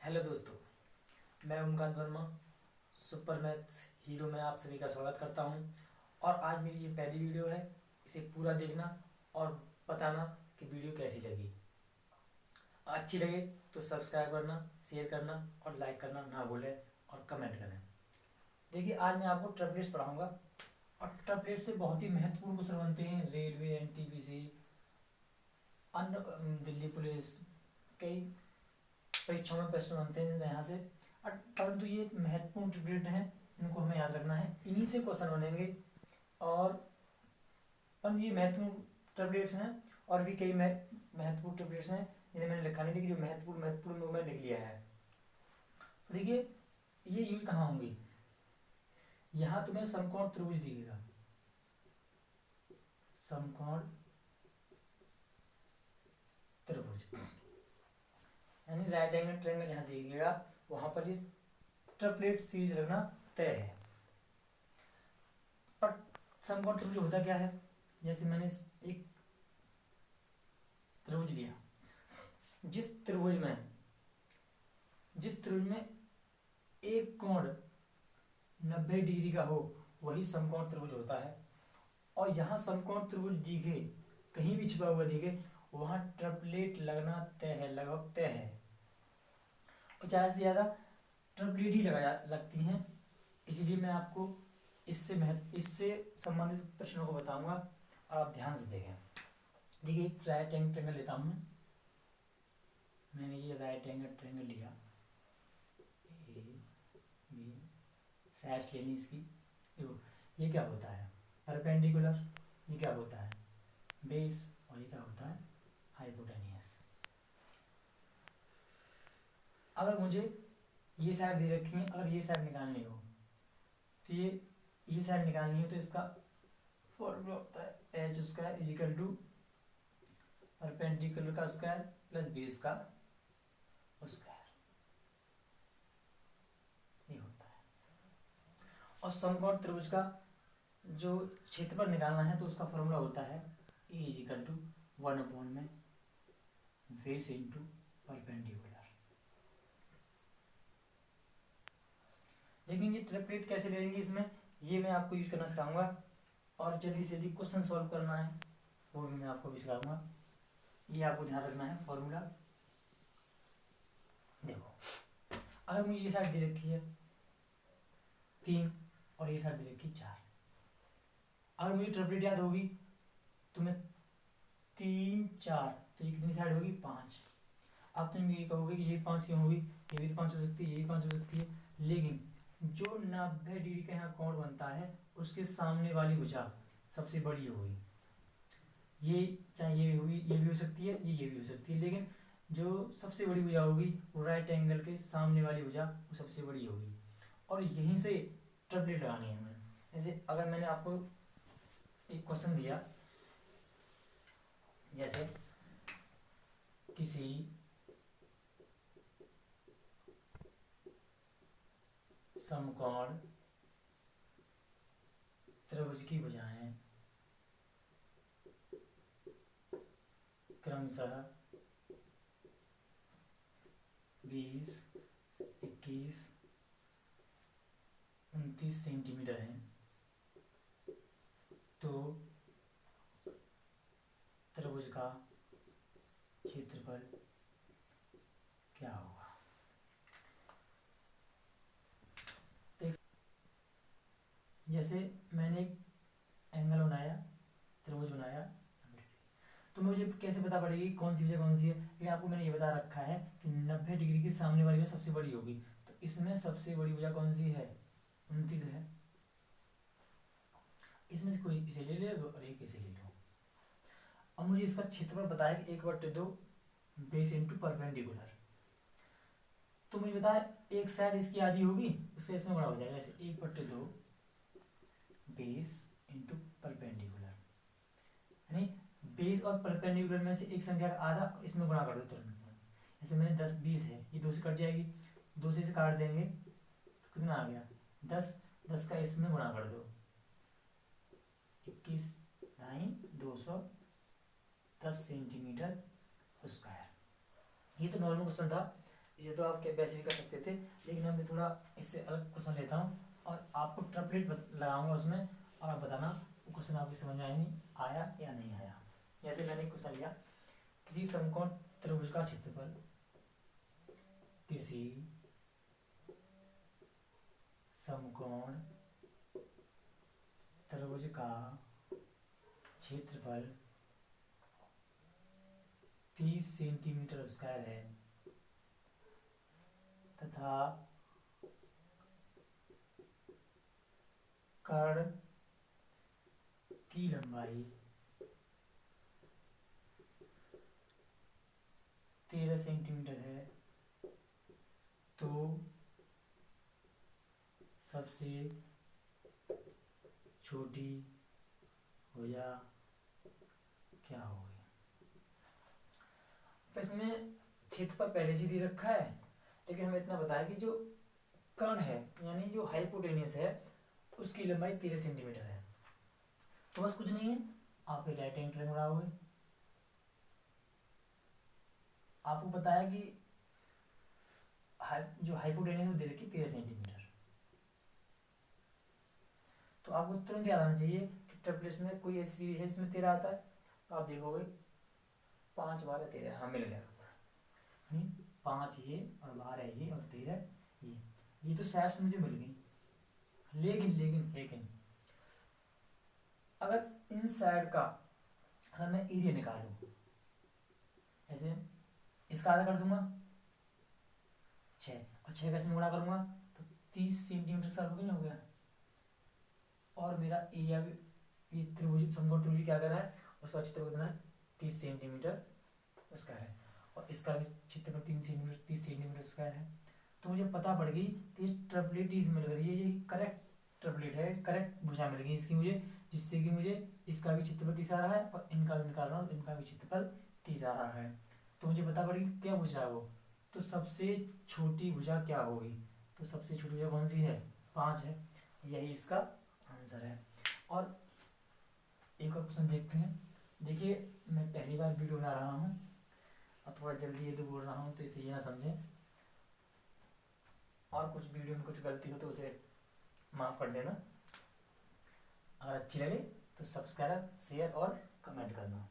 Hello दोस्तों, मैं Omkant Verma super maths hero में आप सभी का स्वागत करता हूं। और आज मेरी ये पहली वीडियो है। इसे पूरा देखना और बताना कि वीडियो कैसी लगी। अच्छी लगे तो सब्सक्राइब करना, शेयर करना और लाइक करना ना भूलें और कमेंट करें। देखिए, आज मैं आपको ट्रिपलेट्स पढ़ाऊंगा और ट्रिपलेट से बहुत ही महत्वपूर्ण क्वेश्चन बनते हैं। रेलवे, एनटीपीसी, अन्य दिल्ली पुलिस, कई परीक्षाओं में प्रश्न बनते हैं यहाँ से। परंतु ये महत्वपूर्ण ट्रिपलेट हैं, इनको हमें याद रखना है, इन्हीं से क्वेश्चन बनेंगे। और परंतु ये महत्वपूर्ण ट्रिपलेट्स हैं और भी कई महत्वपूर्ण ट्रिपलेट्स हैं जिन्हें मैंने लिखा नहीं, लेकिन जो महत्वपूर्ण वो मैंने लिख लिया है। तो देखिए, ये यूज कहाँ होंगी। यहाँ तुम्हें समकोण त्रिभुज दिखेगा, समकोण त्रिभुज यानी राइट एंगल ट्रायंगल यहाँ दिखेगा, वहां पर ये ट्रिपलेट सीरीज लगना तय है। पर समकोण त्रिभुज होता क्या है, जैसे मैंने एक त्रिभुज लिया, जिस त्रिभुज में एक कोण 90 डिग्री का हो वही समकोण त्रिभुज होता है। और यहाँ समकोण त्रिभुज दिखे, कहीं भी छिपा हुआ दिखे, वहां ट्रिपलेट लगना तय है, लगभग तय है। और ज़्यादा से ज़्यादा ट्रिपलेट ही लगती हैं। इसलिए मैं आपको इससे संबंधित प्रश्नों को बताऊंगा और आप ध्यान से देखें। देखिए, एक राइट एंगल ट्रायंगल लेता हूं मैंने ये राइट एंगल ट्रायंगल लिया, ए बी साइड्स लेनी इसकी। देखो, ये क्या होता है परपेंडिकुलर, ये क्या होता है बेस, और ये क्या होता है हाइपोटेनियस। अगर मुझे ये साइड दे रखी है, अगर ये साइड निकालनी हो तो ये साइड निकालनी हो तो इसका फॉर्मूला होता है H square equal to perpendicular का स्क्वायर प्लस बेस का स्क्वायर, ये होता है। और समकोण त्रिभुज का जो क्षेत्रफल निकालना है तो उसका फॉर्मूला होता है ए इजिकल टू 1 में बेस इंटू परपेंडिकुलर। लेकिन ये ट्रिपलेट कैसे लेंगे, इसमें ये मैं आपको यूज करना सिखाऊंगा। और जल्दी से जल्दी क्वेश्चन सॉल्व करना है वो भी मैं आपको भी सिखाऊंगा। ये आपको ध्यान रखना है फॉर्मूला। देखो, अगर मुझे ये साइड दे रखी है 3 और ये साइड दे रखी 4, अगर मुझे ट्रिपलेट याद होगी तो मैं 3 4, तो ये कितनी साइड होगी 5। अब तुम ये कहोगे कि ये 5 क्यों होगी, ये भी 5 हो सकती है, ये भी 5 हो सकती है। लेकिन जो 90 डिग्री का यहाँ कोण बनता है उसके सामने वाली भुजा सबसे बड़ी होगी। ये चाहे ये होगी, ये भी हो सकती है, ये भी हो सकती है, लेकिन जो सबसे बड़ी भुजा होगी वो राइट एंगल के सामने वाली भुजा वो सबसे बड़ी होगी। और यहीं से ट्रिपलेट लगानी है हमें। जैसे अगर मैंने आपको एक क्वेश्चन दिया, जैसे किसी समकोण त्रिभुज की भुजाएं क्रमशः 20, 21, 29 सेंटीमीटर हैं, तो त्रिभुज का क्षेत्रफल क्या होगा। जैसे मैंने एक एंगल बनाया, त्रिभुज बनाया, तो मुझे कैसे पता पड़ेगी कौन सी वजह कौन सी है। लेकिन आपको मैंने ये बता रखा है कि 90 डिग्री की सामने वाली वजह सबसे बड़ी होगी, तो इसमें सबसे बड़ी वजह कौन सी है 29 है। इसमें से कोई इसे ले लो और एक इसे ले लो। अब मुझे इसका क्षेत्रफल बताया कि 1/2 बेस इंटू परपेंडिकुलर। तो मुझे बताया एक साइड इसकी आधी होगी, उसका इसमें बड़ा हो जाएगा, जैसे 1/2 बेस इंटू परपेंडिकुलर, यानी बेस और परपेंडिकुलर में से एक संख्या का आधा इसमें गुणा कर दो तुरंत। जैसे मैंने 10 20 है, ये 2 से कट जाएगी, 2 से इसे काट देंगे तो कितना आ गया 10, 10 का इसमें गुणा कर दो 21 ढाई 210 सेंटीमीटर स्क्वायर। ये तो नॉर्मल क्वेश्चन था, इसे तो आप वैसे भी कर सकते थे, लेकिन अब मैं थोड़ा इससे अलग क्वेश्चन लेता हूँ और आपको ट्रिपलेट लगाऊंगा उसमें, और आप बताना वो क्वेश्चन आपकी समझ में आया या नहीं आया। जैसे मैंने एक क्वेश्चन लिया, किसी समकोण त्रिभुज का क्षेत्रफल, किसी समकोण त्रिभुज का क्षेत्रफल 30 सेंटीमीटर स्क्वायर है तथा कर्ण की लंबाई 13 सेंटीमीटर है, तो सबसे छोटी भुजा क्या होगी। तो इसमें क्षेत्रफल पहले से दे रखा है, लेकिन हमें इतना बताया कि जो कर्ण है यानी जो हाइपोटेनियस है उसकी लंबाई 13 सेंटीमीटर है। तो बस कुछ नहीं है, आप राइट हैंड ट्रायंगल बनाओगे। आपको पता है कि जो हाइपोटेनियस दे रखी 13 सेंटीमीटर, तो आपको तुरंत याद आना चाहिए कि ट्रिपलेट्स में कोई ऐसी सीरीज है जिसमें 13 आता है, तो आप देखोगे 5 12 13, हाँ मिल गया। 5 ये और 12 ये और 13 ये तो साइड्स मुझे मिल गई, लेकिन लेकिन लेकिन अगर इन साइड का अगर मैं एरिया निकालूं, ऐसे इसका आधा कर दूंगा 6 और 6 कैसे गुणा करूंगा, तो 30 सेंटीमीटर स्क्वायर हो गया, हो गया। और मेरा एरिया भी, ये त्रिभुज समकोण त्रिभुज क्या कर रहा है, उसका क्षेत्रफल कितना है 30 सेंटीमीटर स्क्वायर है, और इसका भी क्षेत्रफल 30 सेंटीमीटर स्क्वायर है। तो मुझे पता पड़ गई कि ट्रिपलेट इसमें मिल गई है, ये करेक्ट ट्रिपलेट है, करेक्ट भुजा मिल गई इसकी मुझे, जिससे कि मुझे इसका भी क्षेत्रफल 30 आ रहा है और इनका भी निकाल रहा हूँ, इनका भी क्षेत्रफल 30 आ रहा है। तो मुझे पता पड़ गई क्या भुजा है वो, तो सबसे छोटी भुजा क्या होगी, तो सबसे छोटी भुजा कौन सी है, 5 है, यही इसका आंसर है। और एक और क्वेश्चन देखते हैं। देखिए मैं पहली बार वीडियो बना रहा हूँ और थोड़ा जल्दी ये तो बोल रहा हूँ, तो इसे ये ना समझें, और कुछ वीडियो में कुछ गलती हो तो उसे माफ़ कर देना। अगर अच्छी लगे तो सब्सक्राइब शेयर और कमेंट करना।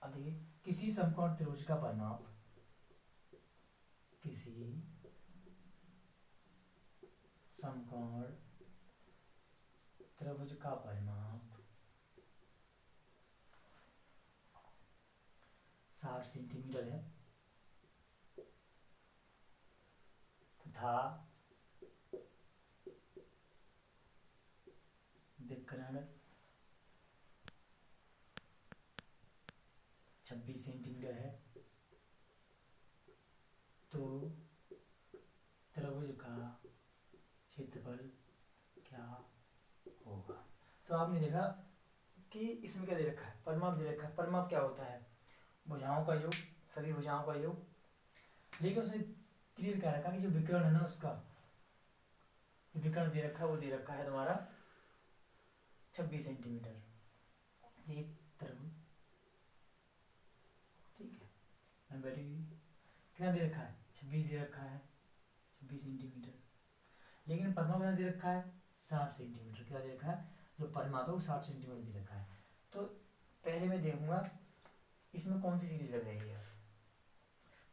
अब देखिए, किसी समकोण त्रिभुज का परिमाप, किसी समकोण त्रिभुज का परिमाप 60 सेंटीमीटर है तथा विकर्ण 26 सेंटीमीटर है, तो त्रिभुज का क्षेत्रफल क्या होगा। तो आपने देखा कि इसमें क्या दे रखा है, परिमाप दे रखा है। परिमाप क्या होता है, भुजाओं का योग, सभी भुजाओं का योग, लेकिन उसने क्लियर कर रखा कि जो विकर्ण है ना उसका विकर्ण दे रखा है, वो दे रखा है तुम्हारा 26 सेंटीमीटर, ये त्रिभुज, ठीक है। नंबर कितना दे रखा है, 26 दे रखा है, 26 सेंटीमीटर, लेकिन परिमाप कितना दे रखा है 60 सेंटीमीटर। क्या दे रखा है, जो परिमाप है वो 60 सेंटीमीटर दे रखा है। तो पहले मैं देखूंगा इसमें कौन सी सीरीज लग रही है।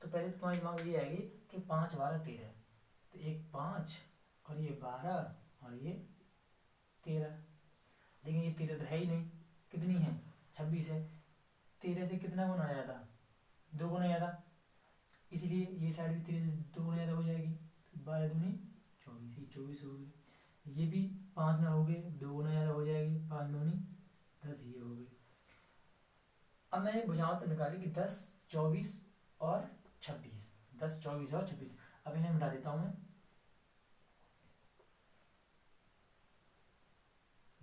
तो पहले तुम्हारे दिमाग में ये आएगी कि 5 12 13, तो एक 5 और ये 12 और ये 13, लेकिन ये 13 तो है ही नहीं, कितनी है 26 है, 13 से कितना गुना ज़्यादा, 2 गुना ज़्यादा, इसलिए ये साइड भी 13 से 2 गुना ज़्यादा हो जाएगी, 12 दूनी 24, ये 24 हो गई, ये भी 5 ना हो गए, 2 गुना ज़्यादा हो जाएगी, 5 दूनी 10, ये हो गई। अब मैंने भुजाओं तो निकाली कि 10 24 और 26, 10 24 और 26। अब इन्हें मिटा देता हूँ मैं,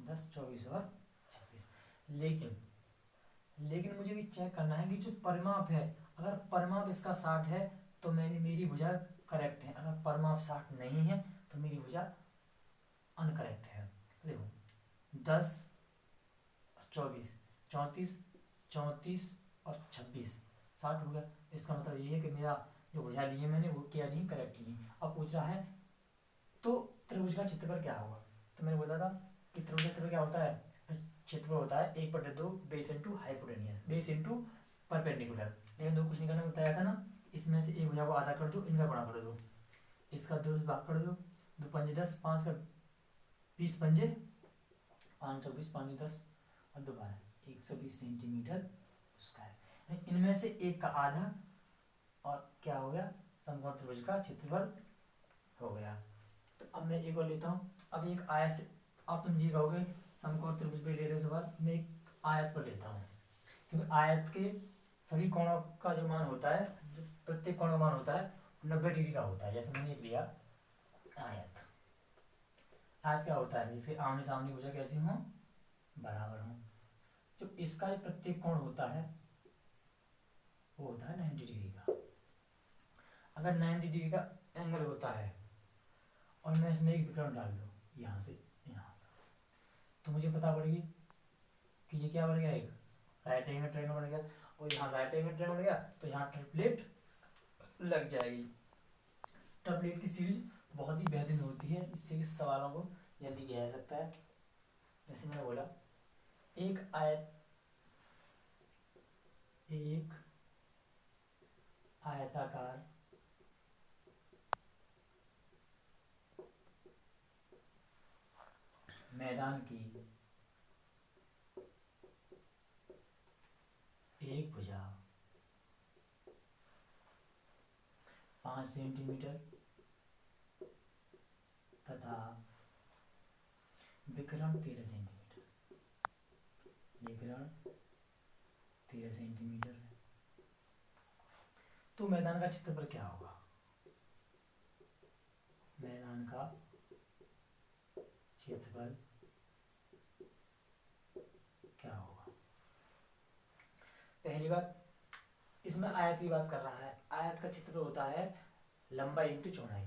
10 24 और 26, लेकिन मुझे भी चेक करना है कि जो परिमाप है, अगर परिमाप इसका 60 है तो मेरी भुजा करेक्ट है, अगर परिमाप 60 नहीं है तो मेरी भुजा अनकरेक्ट है। देखो 10 24 34 34 और 26 60 हो गया, इसका मतलब ये है कि मेरा जो भुजा लिए मैंने वो क्या ली करेक्ट ली। अब पूछ रहा है तो त्रिभुज का क्षेत्रफल क्या होगा। तो मैंने बोला था कि त्रिभुज का क्षेत्रफल क्या होता है, क्षेत्रफल होता है 1/2 base into hypotenuse base into perpendicular. लेकिन दो कुछ नहीं करना बताया था ना, इसमें से एक भुजा को आधा कर दो, इनका गुणा कर दो, इसका 2 से भाग कर दो, 2 पंजे 10, 5 का 20 पंजे 5 24, 5 10 और 2 12, 120 सेंटीमीटर स्क्वायर। इनमें से एक का आधा और क्या हो गया, समकोण त्रिभुज का क्षेत्रफल हो गया। तो अब मैं एक और लेता हूँ। अब एक आयत से, अब तुम ये कहोगे समकोण त्रिभुज पे ले रहे हो सवाल, मैं एक आयत पर लेता हूँ, क्योंकि आयत के सभी कोणों का जो मान होता है, जो प्रत्येक कोण का मान होता है 90 डिग्री का होता है। जैसे मैंने एक लिया आयत, आयत क्या होता है, इसके आमने सामने भुजा कैसी हो, बराबर हो। जो इसका प्रत्येक कोण होता है वो होता है 90 डिग्री का। अगर 90 डिग्री का एंगल होता है और मैं इसमें एक विकर्ण डाल दूँ यहाँ से यहाँ, तो मुझे पता पड़ेगी कि ये क्या बन गया, एक राइट एंगल ट्रायंगल बन गया। और यहाँ राइट एंगल ट्रायंगल बन गया तो यहाँ ट्रिपलेट लग जाएगी। ट्रिपलेट की सीरीज बहुत ही बेहतरीन होती है, इससे इस सवालों को जल्दी किया जा सकता है। जैसे मैंने बोला एक आयताकार मैदान की एक भुजा 5 सेंटीमीटर तथा विकर्ण 13 सेंटीमीटर, विकर्ण 13 सेंटीमीटर है। तो मैदान का क्षेत्रफल क्या होगा, मैदान का क्षेत्रफल क्या होगा। पहली बात, इसमें आयत की बात कर रहा है, आयत का क्षेत्रफल होता है लंबाई इंटू चौड़ाई।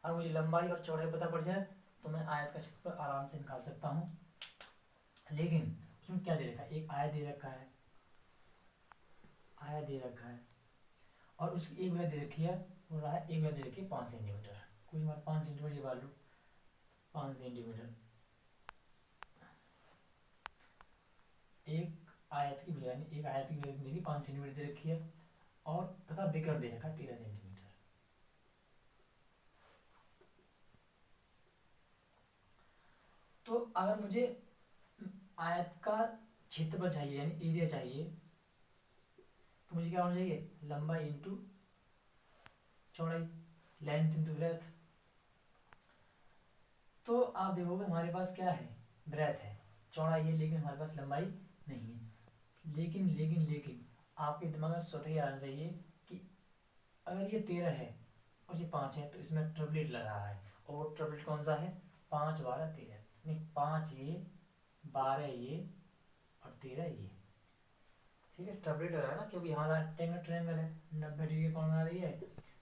और मुझे लंबाई और चौड़ाई पता पड़ जाए तो मैं आयत का क्षेत्रफल आराम से निकाल सकता हूँ। लेकिन उसमें क्या दे रखा है, एक आयत दे रखा है, आयत दे रखा है और उसकी एक वजह दे रखी है, बोल रहा है एक वजह दे रखी है 5 सेंटीमीटर। कुछ हमारे 5 सेंटीमीटर ये लो, 5 सेंटीमीटर एक आयत की भुजा, एक आयत की भुजा मेरी 5 सेंटीमीटर दे रखी है और तथा विकर्ण दे रखा है 13 सेंटीमीटर। तो अगर मुझे आयत का क्षेत्रफल चाहिए यानी एरिया चाहिए तो मुझे क्या होना चाहिए, लंबाई इंटू चौड़ाई, लेंथ इंटू ब्रेथ। तो आप देखोगे हमारे पास क्या है, ब्रेथ है, चौड़ाई है, लेकिन हमारे पास लंबाई नहीं है। लेकिन आपके दिमाग में स्वतः ही आना चाहिए कि अगर ये 13 है और ये 5 है तो इसमें ट्रिपलेट लग रहा है, और वो ट्रिपलेट कौन सा है, 5 12 13, नहीं 5 ये 12 ये और 13 ये, ठीक है। ट्रिपलेट लग रहा है ना, क्योंकि यहाँ ट्रायंगल है 90 डिग्री कौन बना रही है,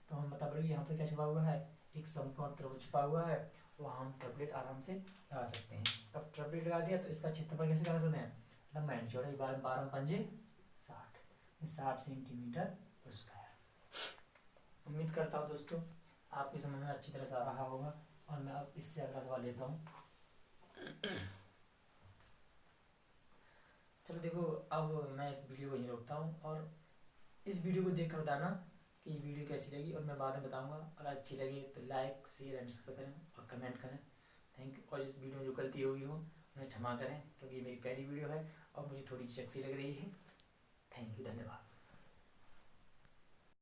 तो हम बता पड़ेगी यहाँ पर क्या छुपा हुआ है, एक समकोण त्रिभुज छुपा हुआ है, वहाँ हम ट्रिपलेट आराम से लगा सकते हैं। अब ट्रिपलेट लगा दिया तो इसका क्षेत्रफल कैसे लगा सकते हैं, लंबाई चौड़ाई 12 पंजे 60 सेंटीमीटर स्क्वायर। उम्मीद करता हूँ दोस्तों आपकी समझ में अच्छी तरह से आ रहा होगा। और मैं अब इससे अगला सवाल लेता हूँ। चलो देखो, अब मैं इस वीडियो को यहीं रोकता हूँ और इस वीडियो को देखकर बताना कि ये वीडियो कैसी लगी, और मैं बाद में बताऊँगा। अगर अच्छी लगी तो लाइक शेयर एंड सब्सक्राइब करें और कमेंट करें। Thank you. और इस वीडियो में जो गलती होगी हो उन्हें क्षमा करें, क्योंकि ये मेरी पहली वीडियो है और मुझे थोड़ी शक सी लग रही है। थैंक यू, धन्यवाद।